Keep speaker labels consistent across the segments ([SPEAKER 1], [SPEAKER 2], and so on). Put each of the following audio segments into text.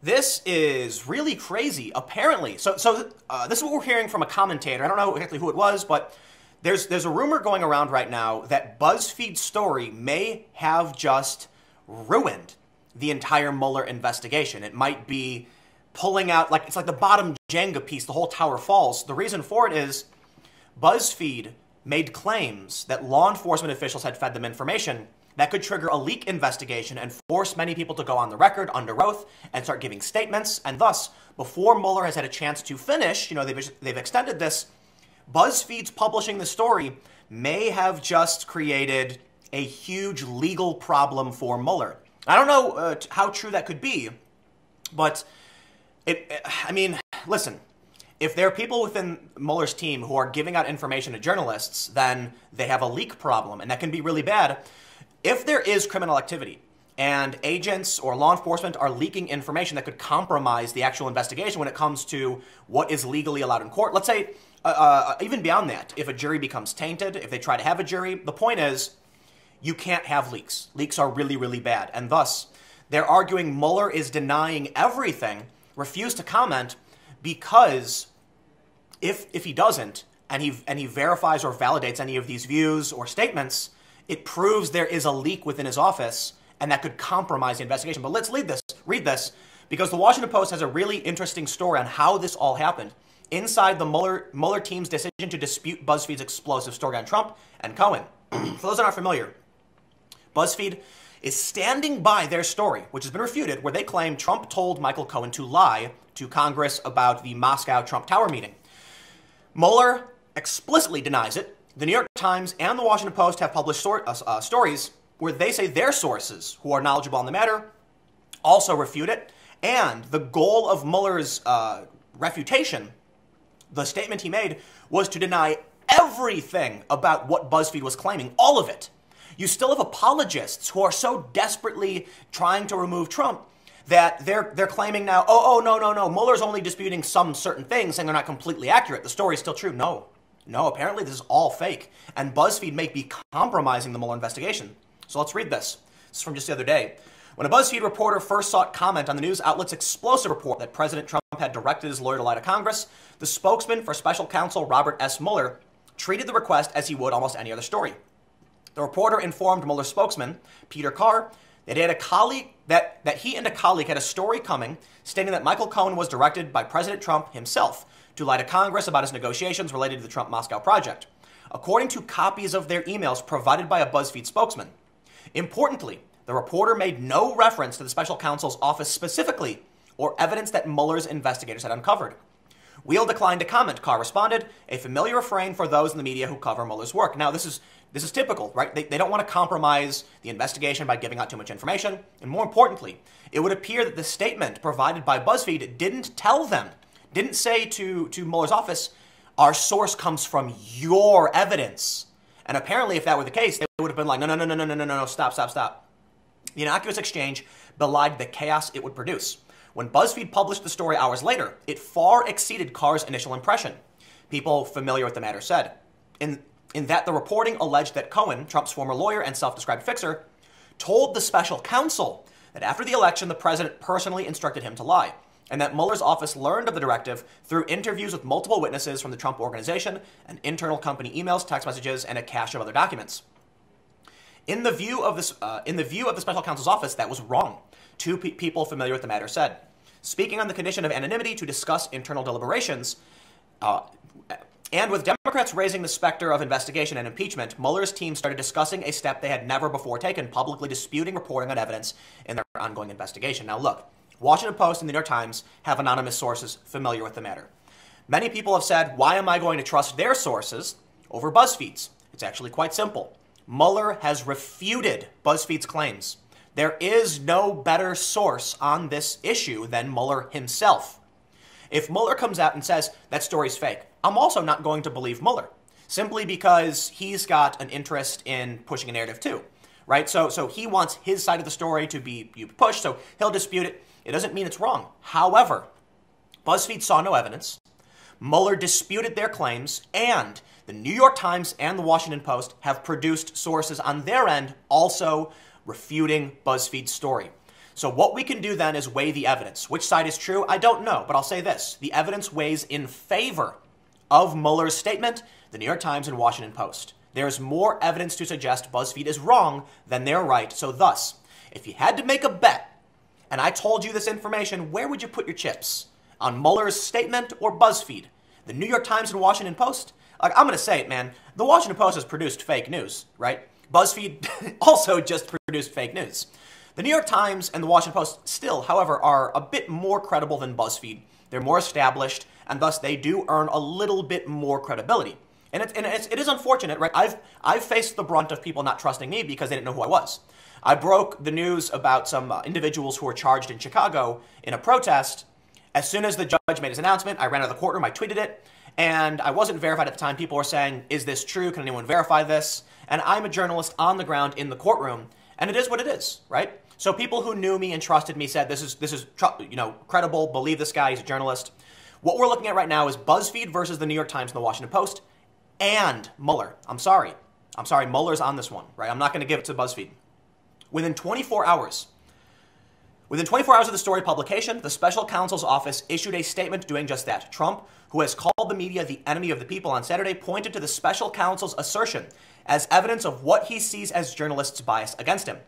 [SPEAKER 1] This is really crazy, apparently. This is what we're hearing from a commentator. I don't know exactly who it was, but there's a rumor going around right now that Buzzfeed's story may have just ruined the entire Mueller investigation. It might be pulling out, it's like the bottom Jenga piece, the whole tower falls. The reason for it is BuzzFeed made claims that law enforcement officials had fed them information that could trigger a leak investigation and force many people to go on the record under oath and start giving statements. And thus, before Mueller has had a chance to finish, they've extended this, BuzzFeed's publishing the story may have just created a huge legal problem for Mueller. I don't know how true that could be, but listen, if there are people within Mueller's team who are giving out information to journalists, then they have a leak problem, and that can be really bad. If there is criminal activity and agents or law enforcement are leaking information that could compromise the actual investigation when it comes to what is legally allowed in court, let's say, even beyond that, if a jury becomes tainted, if they try to have a jury, the point is you can't have leaks. Leaks are really, really bad. And thus, they're arguing Mueller is denying everything, refused to comment, because if he doesn't, and he verifies or validates any of these views or statements, it proves there is a leak within his office, and that could compromise the investigation. But let's read this, because the Washington Post has a really interesting story on how this all happened inside the Mueller team's decision to dispute BuzzFeed's explosive story on Trump and Cohen. For those that aren't familiar, BuzzFeed is standing by their story, which has been refuted, where they claim Trump told Michael Cohen to lie to Congress about the Moscow Trump Tower meeting. Mueller explicitly denies it. The New York Times and the Washington Post have published stories where they say their sources, who are knowledgeable on the matter, also refute it. And the goal of Mueller's refutation, the statement he made, was to deny everything about what BuzzFeed was claiming, all of it. You still have apologists who are so desperately trying to remove Trump that they're claiming now, no, Mueller's only disputing some certain things, saying they're not completely accurate. The story's still true. No, apparently this is all fake, and BuzzFeed may be compromising the Mueller investigation. So let's read this. This is from just the other day. When a BuzzFeed reporter first sought comment on the news outlet's explosive report that President Trump had directed his lawyer to lie to Congress, the spokesman for special counsel Robert S. Mueller treated the request as he would almost any other story. The reporter informed Mueller's spokesman, Peter Carr, that he and a colleague had a story coming stating that Michael Cohen was directed by President Trump himself to lie to Congress about his negotiations related to the Trump Moscow project, according to copies of their emails provided by a BuzzFeed spokesman. Importantly, the reporter made no reference to the special counsel's office specifically or evidence that Mueller's investigators had uncovered. We'll decline to comment, Carr responded, a familiar refrain for those in the media who cover Mueller's work. Now, this is typical, right? They don't want to compromise the investigation by giving out too much information. And more importantly, it would appear that the statement provided by BuzzFeed didn't say to Mueller's office, our source comes from your evidence. And apparently, if that were the case, they would have been like, no, stop. The innocuous exchange belied the chaos it would produce. When BuzzFeed published the story hours later, it far exceeded Carr's initial impression. People familiar with the matter said. In that the reporting alleged that Cohen, Trump's former lawyer and self-described fixer, told the special counsel that after the election, the president personally instructed him to lie, and that Mueller's office learned of the directive through interviews with multiple witnesses from the Trump organization and internal company emails, text messages, and a cache of other documents. In the view of the special counsel's office, that was wrong. Two people familiar with the matter said. Speaking on the condition of anonymity to discuss internal deliberations, and with Democrats raising the specter of investigation and impeachment, Mueller's team started discussing a step they had never before taken, publicly disputing reporting on evidence in their ongoing investigation. Now look, Washington Post and the New York Times have anonymous sources familiar with the matter. Many people have said, why am I going to trust their sources over BuzzFeed's? It's actually quite simple. Mueller has refuted BuzzFeed's claims. There is no better source on this issue than Mueller himself. If Mueller comes out and says that story's fake, I'm also not going to believe Mueller, simply because he's got an interest in pushing a narrative too, right? So he wants his side of the story to be pushed, so he'll dispute it. It doesn't mean it's wrong. However, BuzzFeed saw no evidence. Mueller disputed their claims, and the New York Times and the Washington Post have produced sources on their end also refuting BuzzFeed's story. So what we can do then is weigh the evidence. Which side is true? I don't know, but I'll say this. The evidence weighs in favor of Mueller's statement, the New York Times and Washington Post. There's more evidence to suggest BuzzFeed is wrong than they're right. So thus, if you had to make a bet, and I told you this information, where would you put your chips? On Mueller's statement or BuzzFeed? The New York Times and Washington Post? Like, I'm going to say it, man. The Washington Post has produced fake news, right? BuzzFeed also just produced fake news. The New York Times and the Washington Post still, however, are a bit more credible than BuzzFeed. They're more established, and thus they do earn a little bit more credibility. And it is unfortunate, right? I've faced the brunt of people not trusting me because they didn't know who I was. I broke the news about some individuals who were charged in Chicago in a protest. As soon as the judge made his announcement, I ran out of the courtroom, I tweeted it, and I wasn't verified at the time. People were saying, is this true? Can anyone verify this? And I'm a journalist on the ground in the courtroom, and it is what it is, right? So people who knew me and trusted me said, this is credible, believe this guy, he's a journalist. What we're looking at right now is BuzzFeed versus the New York Times and the Washington Post and Mueller. I'm sorry, Mueller's on this one, right? I'm not going to give it to BuzzFeed. Within 24 hours of the story publication, the special counsel's office issued a statement doing just that. Trump, who has called the media the enemy of the people on Saturday, pointed to the special counsel's assertion as evidence of what he sees as journalists' bias against him.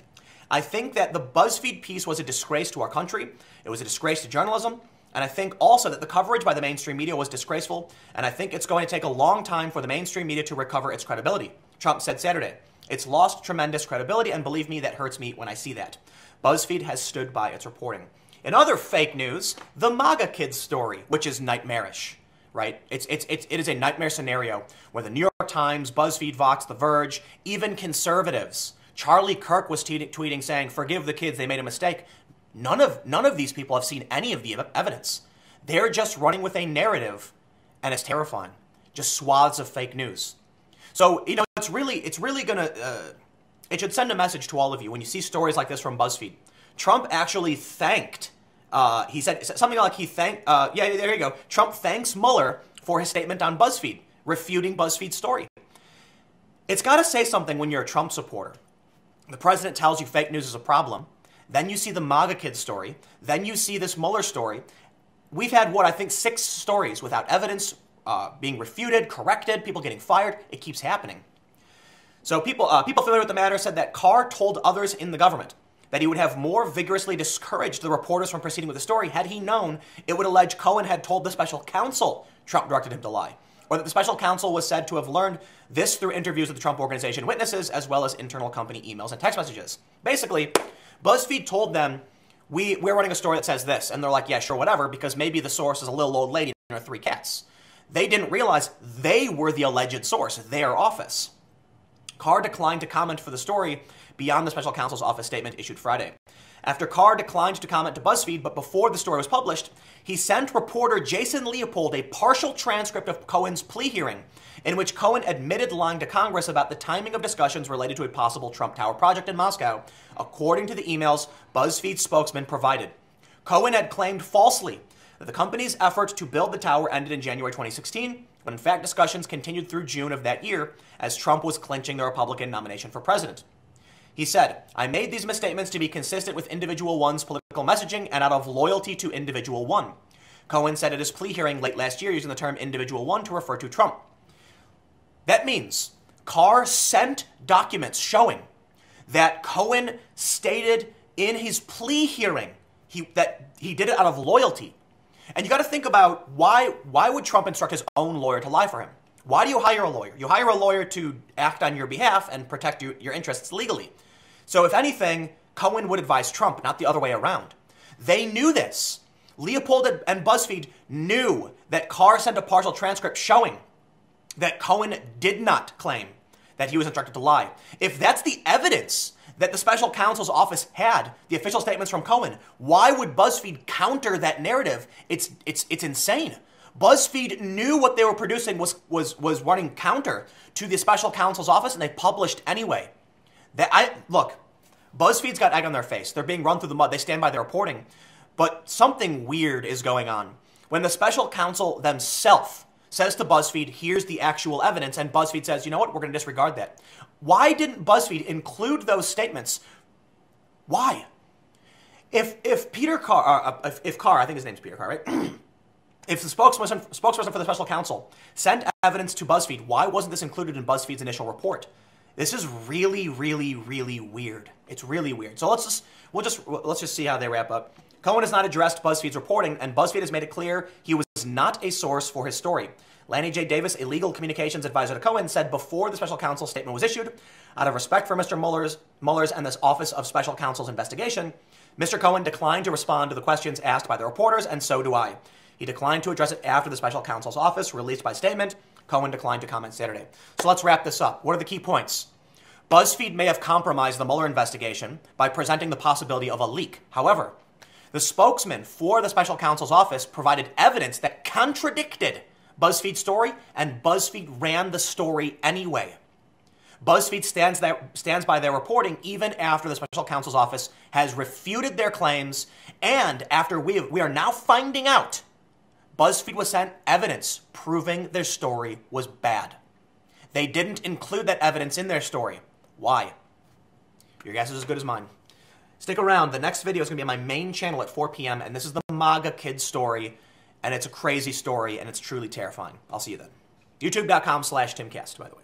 [SPEAKER 1] I think that the BuzzFeed piece was a disgrace to our country. It was a disgrace to journalism. And I think also that the coverage by the mainstream media was disgraceful. And I think it's going to take a long time for the mainstream media to recover its credibility. Trump said Saturday, it's lost tremendous credibility, and believe me, that hurts me when I see that. BuzzFeed has stood by its reporting. In other fake news, the MAGA kids story, which is nightmarish, right? It is a nightmare scenario where the New York Times, BuzzFeed, Vox, The Verge, even conservatives, Charlie Kirk was tweeting saying, forgive the kids, they made a mistake. None of these people have seen any of the evidence. They're just running with a narrative, and it's terrifying. Just swaths of fake news. So, it's really gonna, it should send a message to all of you when you see stories like this from BuzzFeed. Trump actually thanked, he said something like there you go. Trump thanks Mueller for his statement on BuzzFeed, refuting BuzzFeed's story. It's got to say something when you're a Trump supporter. The president tells you fake news is a problem. Then you see the MAGA kids story. Then you see this Mueller story. We've had, 6 stories without evidence being refuted, corrected, people getting fired. It keeps happening. So people familiar with the matter said that Carr told others in the government that he would have more vigorously discouraged the reporters from proceeding with the story had he known it would allege Cohen had told the special counsel Trump directed him to lie, or that the special counsel was said to have learned this through interviews with the Trump Organization witnesses, as well as internal company emails and text messages. Basically, BuzzFeed told them, we're running a story that says this, and they're like, yeah, sure, whatever, because maybe the source is a little old lady and her 3 cats. They didn't realize they were the alleged source, their office. Carr declined to comment for the story beyond the special counsel's office statement issued Friday. After Carr declined to comment to BuzzFeed, but before the story was published, he sent reporter Jason Leopold a partial transcript of Cohen's plea hearing, in which Cohen admitted lying to Congress about the timing of discussions related to a possible Trump Tower project in Moscow, according to the emails BuzzFeed spokesman provided. Cohen had claimed falsely that the company's effort to build the tower ended in January 2016, but in fact discussions continued through June of that year as Trump was clinching the Republican nomination for president. He said, I made these misstatements to be consistent with Individual One's political messaging and out of loyalty to Individual One. Cohen said at his plea hearing late last year using the term Individual One to refer to Trump. That means Carr sent documents showing that Cohen stated in his plea hearing that he did it out of loyalty. And you got to think about why would Trump instruct his own lawyer to lie for him? Why do you hire a lawyer? You hire a lawyer to act on your behalf and protect your interests legally. So if anything, Cohen would advise Trump, not the other way around. They knew this. Leopold and BuzzFeed knew that Carr sent a partial transcript showing that Cohen did not claim that he was instructed to lie. If that's the evidence that the special counsel's office had, the official statements from Cohen, why would BuzzFeed counter that narrative? It's insane. BuzzFeed knew what they were producing was running counter to the special counsel's office, and they published anyway. Look, BuzzFeed's got egg on their face. They're being run through the mud. They stand by their reporting. But something weird is going on. When the special counsel themselves says to BuzzFeed, here's the actual evidence, and BuzzFeed says, you know what, we're going to disregard that. Why didn't BuzzFeed include those statements? Why? If Peter Carr, if Carr, I think his name's Peter Carr, right? If the spokesperson for the special counsel sent evidence to BuzzFeed, why wasn't this included in BuzzFeed's initial report? This is really, really, really weird. It's really weird. So let's just see how they wrap up. Cohen has not addressed BuzzFeed's reporting, and BuzzFeed has made it clear he was not a source for his story. Lanny J. Davis, a legal communications advisor to Cohen, said before the special counsel's statement was issued, out of respect for Mr. Mueller's and this Office of Special Counsel's investigation, Mr. Cohen declined to respond to the questions asked by the reporters, and so do I. He declined to address it after the special counsel's office released by statement. Cohen declined to comment Saturday. So let's wrap this up. What are the key points? BuzzFeed may have compromised the Mueller investigation by presenting the possibility of a leak. However, the spokesman for the special counsel's office provided evidence that contradicted BuzzFeed's story, and BuzzFeed ran the story anyway. BuzzFeed stands by their reporting even after the special counsel's office has refuted their claims, and after we are now finding out BuzzFeed was sent evidence proving their story was bad. They didn't include that evidence in their story. Why? Your guess is as good as mine. Stick around. The next video is going to be on my main channel at 4 p.m., and this is the MAGA kid story, and it's a crazy story, and it's truly terrifying. I'll see you then. YouTube.com/TimCast, by the way.